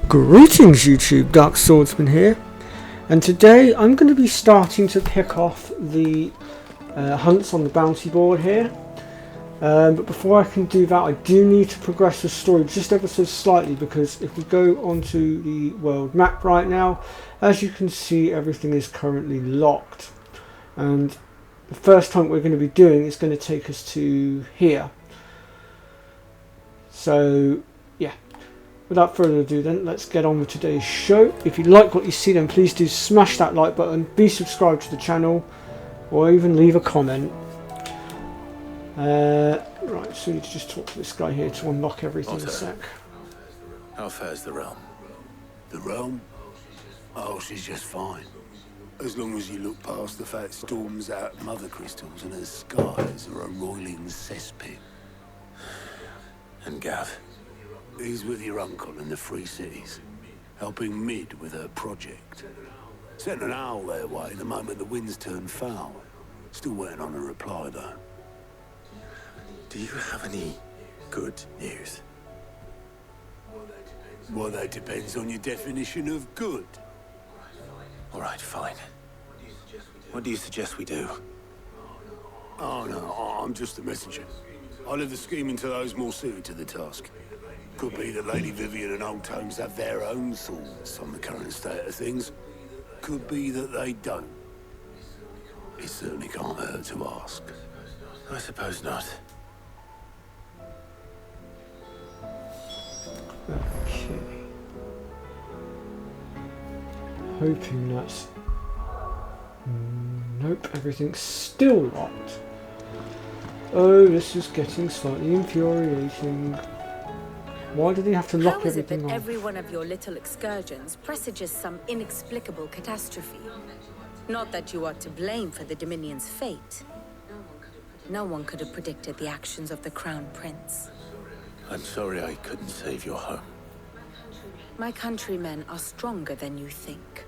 Greetings YouTube, Dark Swordsman here, and today I'm going to be starting to pick off the hunts on the bounty board here, but before I can do that I do need to progress the story just ever so slightly, because if we go onto the world map right now, as you can see everything is currently locked, and the first hunt we're going to be doing is going to take us to here. So yeah, without further ado then, let's get on with today's show. If you like what you see, then please do smash that like button, be subscribed to the channel, or even leave a comment. Right, so we need to just talk to this guy here to unlock everything in a sec. How fares the realm? The realm? Oh, she's just fine. As long as you look past the fat storms out mother crystals and her skies are a roiling cesspit. And Gav? He's with your uncle in the Free Cities, helping Mid with her project. Sent an owl their way the moment the winds turned foul. Still waiting on a reply, though. Do you have any good news? Well, that depends on your definition of good. All right, fine. What do you suggest we do? Oh, no, I'm just a messenger. I leave the scheming to those more suited to the task. Could be that Lady Vivian and Old Tomes have their own thoughts on the current state of things. Could be that they don't. It certainly can't hurt to ask. I suppose not. Okay. Hoping that's... Nope, everything's still locked. Oh, this is getting slightly infuriating. Why did he have to lock everything off? How is it that every one of your little excursions presages some inexplicable catastrophe? Not that you are to blame for the Dominion's fate. No one could have predicted the actions of the Crown Prince. I'm sorry I couldn't save your home. My countrymen are stronger than you think.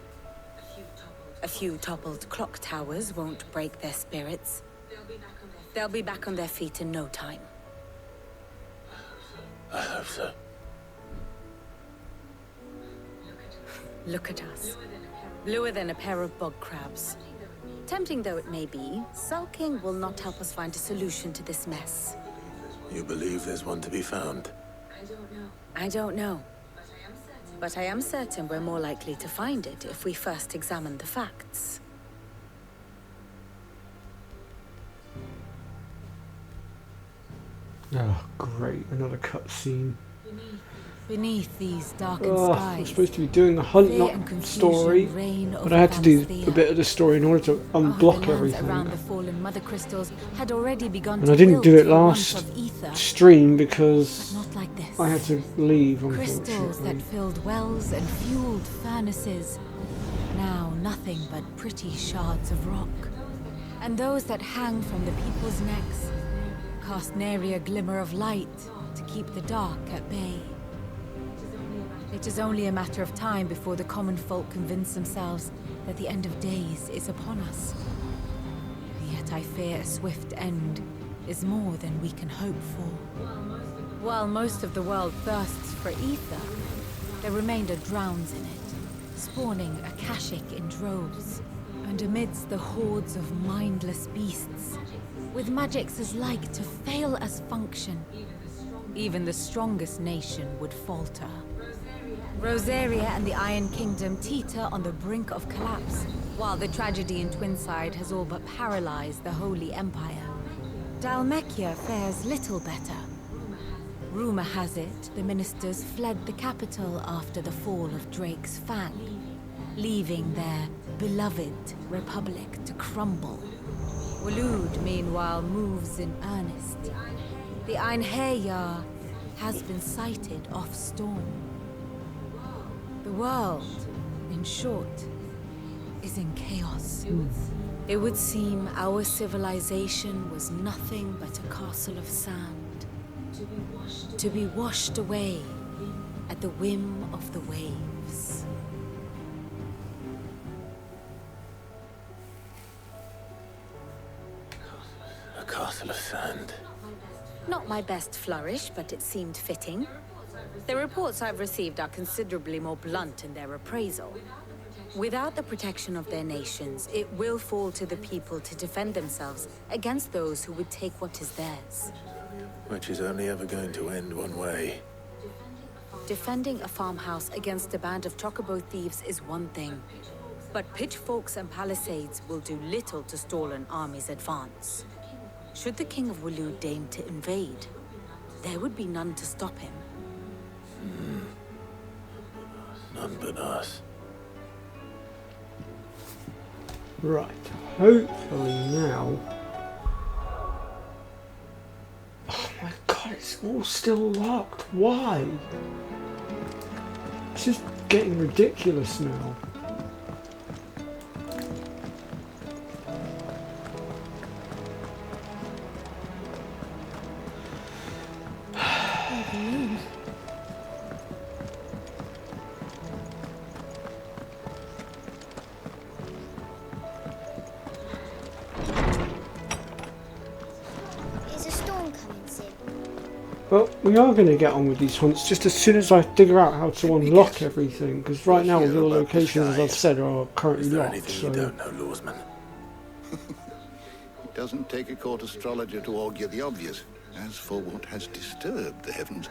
A few toppled clock towers won't break their spirits. They'll be back on their feet in no time. I hope so. Look at us. Bluer than a pair of bog crabs. Tempting though it may be, sulking will not help us find a solution to this mess. You believe there's one to be found? I don't know. But I am certain we're more likely to find it if we first examine the facts. Oh, great, another cutscene. Beneath these darkened I'm skies, supposed to be doing the hunt, not story, but I had to do a bit of the story in order to unblock everything. Around the fallen mother crystals had already begun And I didn't do it last stream because not like this. I had to leave, Crystals that unfortunately. filled wells and fueled furnaces. Now nothing but pretty shards of rock. And those that hang from the people's necks cast nary a glimmer of light to keep the dark at bay. It is only a matter of time before the common folk convince themselves that the end of days is upon us. Yet I fear a swift end is more than we can hope for. While most of the world thirsts for ether, the remainder drowns in it, spawning Akashic in droves. And amidst the hordes of mindless beasts, with magics as like to fail as function, even the strongest nation would falter. Rosaria and the Iron Kingdom teeter on the brink of collapse, while the tragedy in Twinside has all but paralyzed the Holy Empire. Dalmekia fares little better. Rumor has it the ministers fled the capital after the fall of Drake's Fang, leaving their beloved republic to crumble. Waloed, meanwhile, moves in earnest. The Einherjar has been sighted off Storm. The world, in short, is in chaos. It would seem our civilization was nothing but a castle of sand, to be washed away at the whim of the waves. A castle of sand. Not my best flourish, but it seemed fitting. The reports I've received are considerably more blunt in their appraisal. Without the protection of their nations, it will fall to the people to defend themselves against those who would take what is theirs. Which is only ever going to end one way. Defending a farmhouse against a band of chocobo thieves is one thing, but pitchforks and palisades will do little to stall an army's advance. Should the King of Waloed deign to invade, there would be none to stop him. None but us. Right, hopefully now... Oh my god, it's all still locked. Why? It's just getting ridiculous now. Well, we are going to get on with these hunts just as soon as I figure out how to unlock everything, because right now all the locations, as I've said, are currently Is there locked. anything you don't know, Lawsman? It doesn't take a court astrologer to augur the obvious. As for what has disturbed the heavens,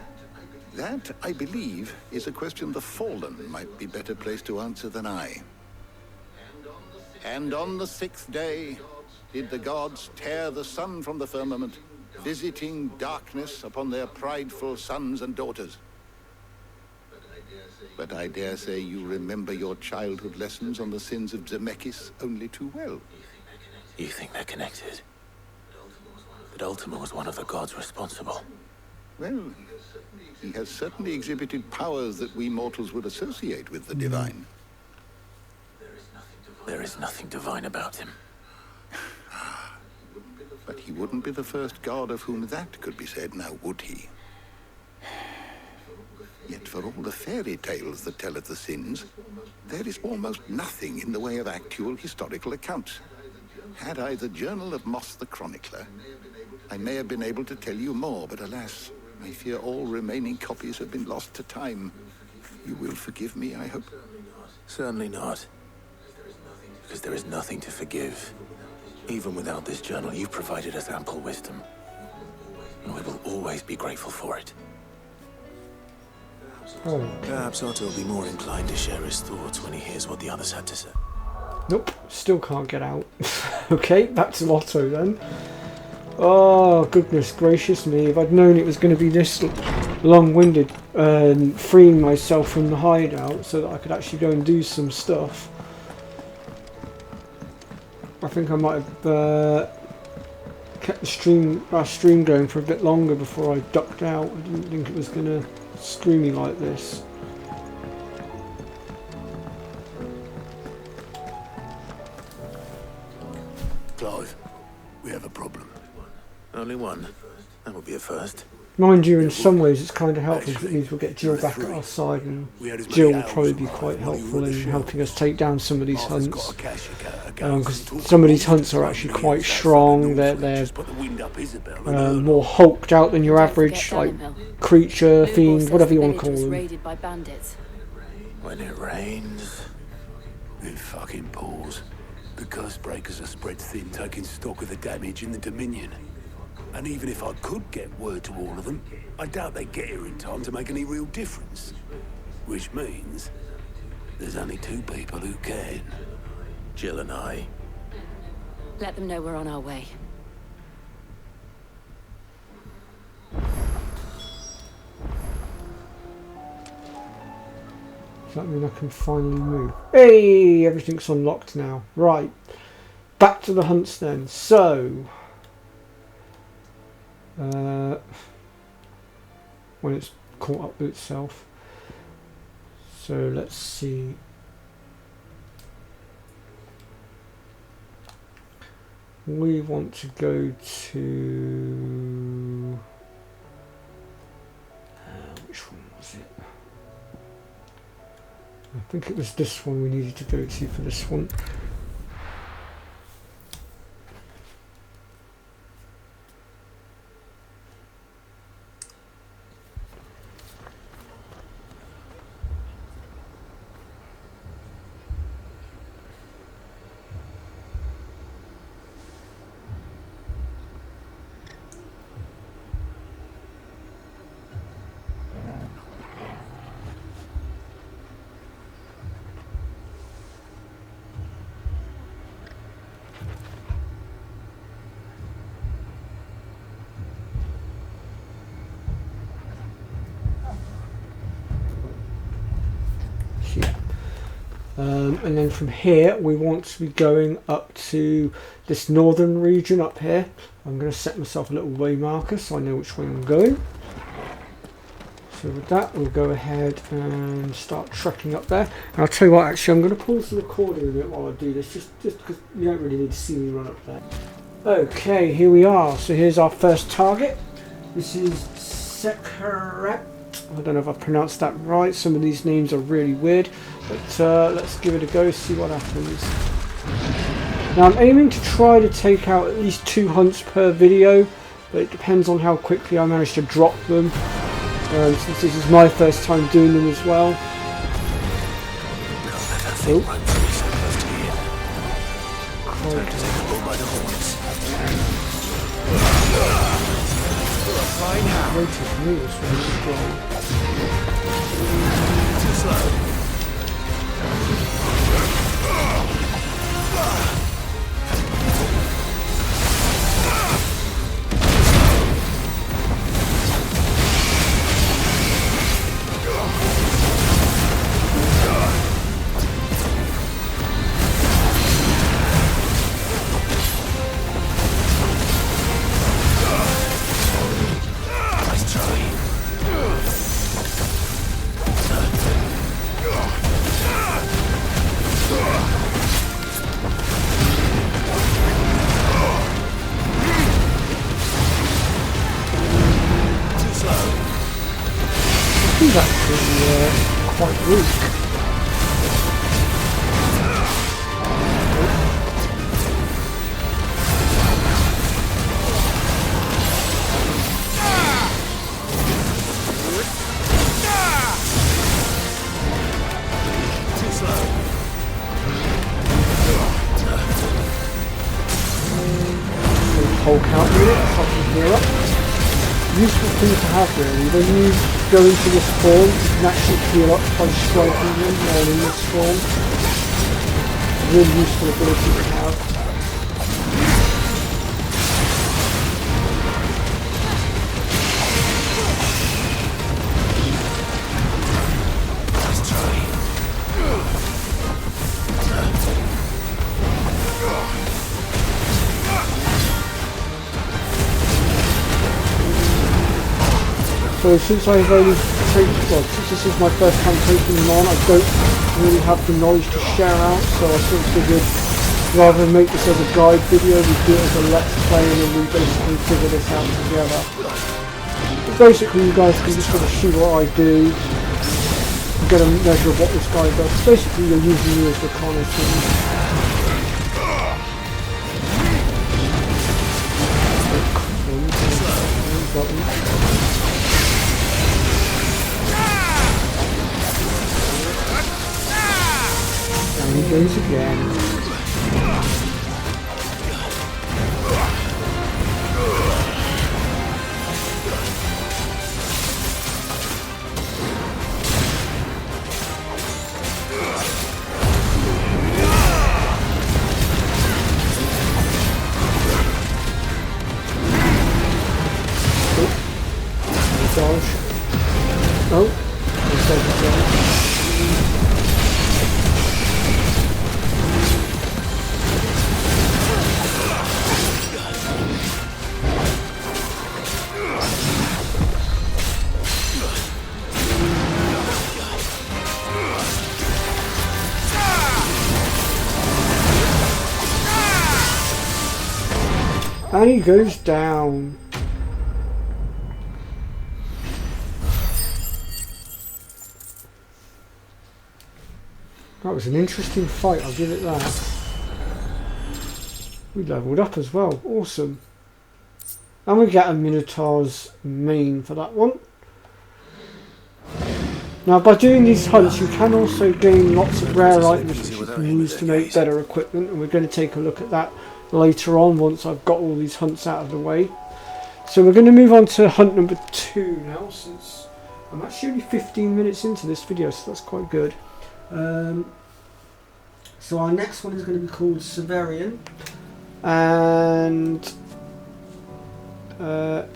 that, I believe, is a question the Fallen might be better placed to answer than I. And on the 6th day did the gods tear the sun from the firmament, visiting darkness upon their prideful sons and daughters. But I dare say you remember your childhood lessons on the sins of Zemeckis only too well. You think they're connected? That Ultima was one of the gods responsible? Well, he has certainly exhibited powers that we mortals would associate with the divine. There is nothing divine about him. But he wouldn't be the first god of whom that could be said, now would he? Yet for all the fairy tales that tell of the sins, there is almost nothing in the way of actual historical accounts. Had I the Journal of Moss the Chronicler, I may have been able to tell you more, but alas, I fear all remaining copies have been lost to time. You will forgive me, I hope? Certainly not. Because there is nothing to forgive. Even without this journal, you've provided us ample wisdom. And we will always be grateful for it. Oh. Perhaps Otto will be more inclined to share his thoughts when he hears what the others had to say. Nope, still can't get out. Okay, back to Otto then. Oh, goodness gracious me. If I'd known it was going to be this long-winded, freeing myself from the hideout so that I could actually go and do some stuff. I think I might have kept the stream going for a bit longer before I ducked out. I didn't think it was going to screw me like this. Clive, we have a problem. Only one. That will be a first. Mind you, in some ways it's kind of helpful because it means we'll get Jill back at our side, and Jill will probably be quite helpful in helping us take down some of these hunts. Because some of these hunts are actually quite strong. They're more hulked out than your average like creature, fiend, whatever you want to call them. When it rains, it fucking pours. The curse breakers are spread thin, taking stock of the damage in the Dominion. And even if I could get word to all of them, I doubt they'd get here in time to make any real difference. Which means there's only two people who can. Jill and I. Let them know we're on our way. Does that mean I can finally move? Hey, everything's unlocked now. Right, back to the hunts then. So, when it's caught up with itself. So let's see. We want to go to which one was it? I think it was this one we needed to go to for this one. And then from here we want to be going up to this northern region up here. I'm going to set myself a little way marker so I know which way I'm going. So with that we'll go ahead and start trekking up there. And I'll tell you what, actually I'm going to pause the recording a bit while I do this, just because you don't really need to see me run up there. Okay, here we are. So here's our first target. This is Sekhret. I don't know if I pronounced that right. Some of these names are really weird, but let's give it a go, see what happens. Now I'm aiming to try to take out at least 2 hunts per video, but it depends on how quickly I manage to drop them, since this is my first time doing them as well. Oh. Too slow. He's actually quite weak. Whole count unit, so I can heal up. Useful thing to have really. When you go into this form, you can actually heal up by striking them while in this form. Really useful ability to have. So since I've only since this is my first time taking them on, I don't really have the knowledge to share out, so I sort of figured rather than make this as a guide video, we do it as a let's play and then we basically figure this out together. But basically you guys can just sort of see what I do, get a measure of what this guy does. Basically you're using me as reconnaissance. And he goes again. Oh, and he goes down. That was an interesting fight, I'll give it that. We leveled up as well, awesome. And we get a Minotaur's mane for that one. Now by doing these hunts you can also gain lots of rare items which you can use to make better equipment, and we're going to take a look at that later on once I've got all these hunts out of the way. So we're going to move on to hunt number 2 now, since I'm actually only 15 minutes into this video, so that's quite good. So our next one is going to be called Severian, and I've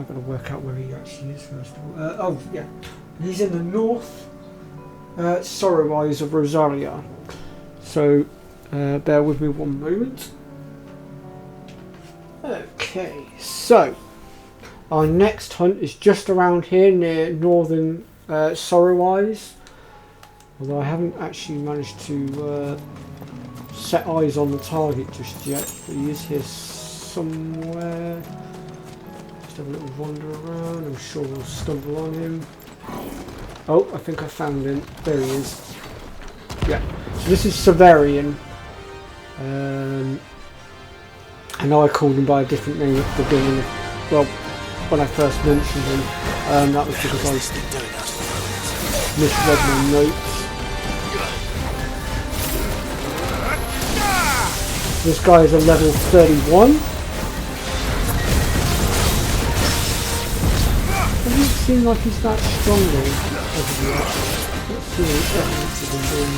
got to work out where he actually is first of all. Oh yeah, he's in the north Sorrow Eyes of Rosaria. So bear with me one moment. Okay, so our next hunt is just around here near northern Sorrow Eyes. Although I haven't actually managed to set eyes on the target just yet, but he is here somewhere. Just have a little wander around, I'm sure we'll stumble on him. Oh, I think I found him. There he is. Yeah, so this is Severian. I know I called him by a different name at the beginning of, well, when I first mentioned him. That was because I misread my notes. This guy is a level 31. Doesn't seem like he's that strong though. Let's see what evidence of him doing.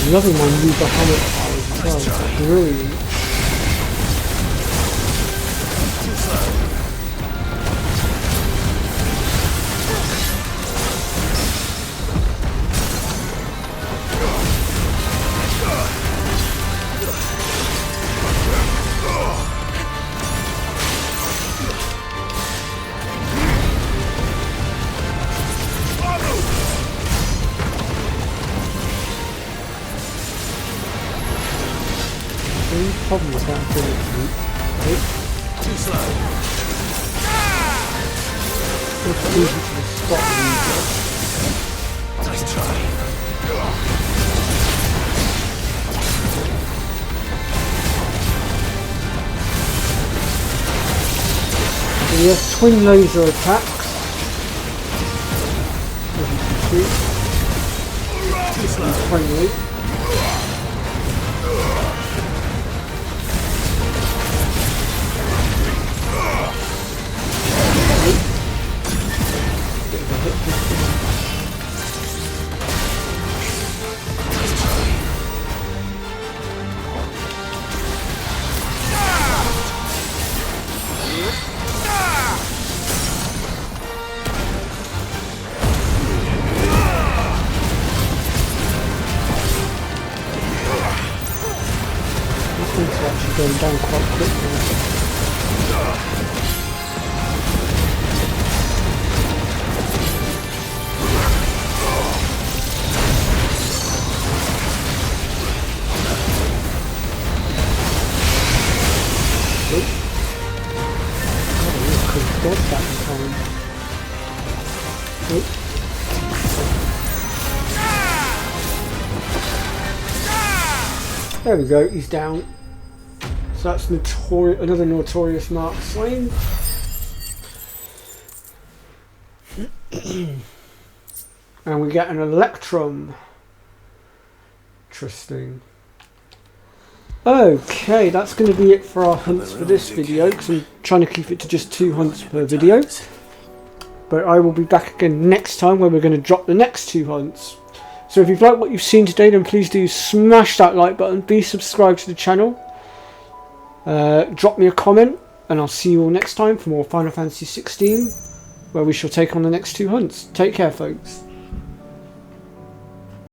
Loving my new Bahamut powers as well, it's brilliant. Problem with that ability. Too slow. It's easy to spot the nice try. So he has twin laser attacks. As you can see. He's friendly. It's actually going down quite quickly. Dodge that in time. There we go, he's down. So that's another notorious mark slain. And we get an Electrum. Interesting. Okay, that's going to be it for our hunts for this video, because I'm trying to keep it to just 2 hunts per video. But I will be back again next time when we're going to drop the next 2 hunts. So if you've liked what you've seen today, then please do smash that like button, be subscribed to the channel, drop me a comment, and I'll see you all next time for more Final Fantasy XVI, where we shall take on the next 2 hunts. Take care, folks.